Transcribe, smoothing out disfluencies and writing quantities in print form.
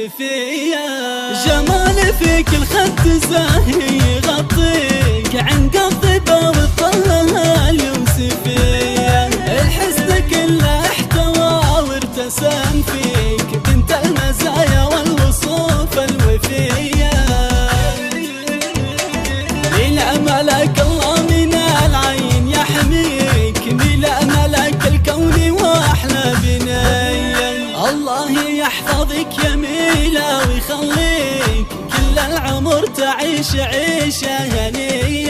اليوسفية. جمال فيك الخد زاهي يغطيك عن قضبة وطلها اليوسفية. الحسن كله احتوى وارتسم فيك بنت المزايا والوصوف الوفية. ميلا ملك الله من العين يحميك، ميلا ملك الكون واحلى بنية. الله يحفظك يا ميلا ويخليك كل العمر تعيش عيشة هنية.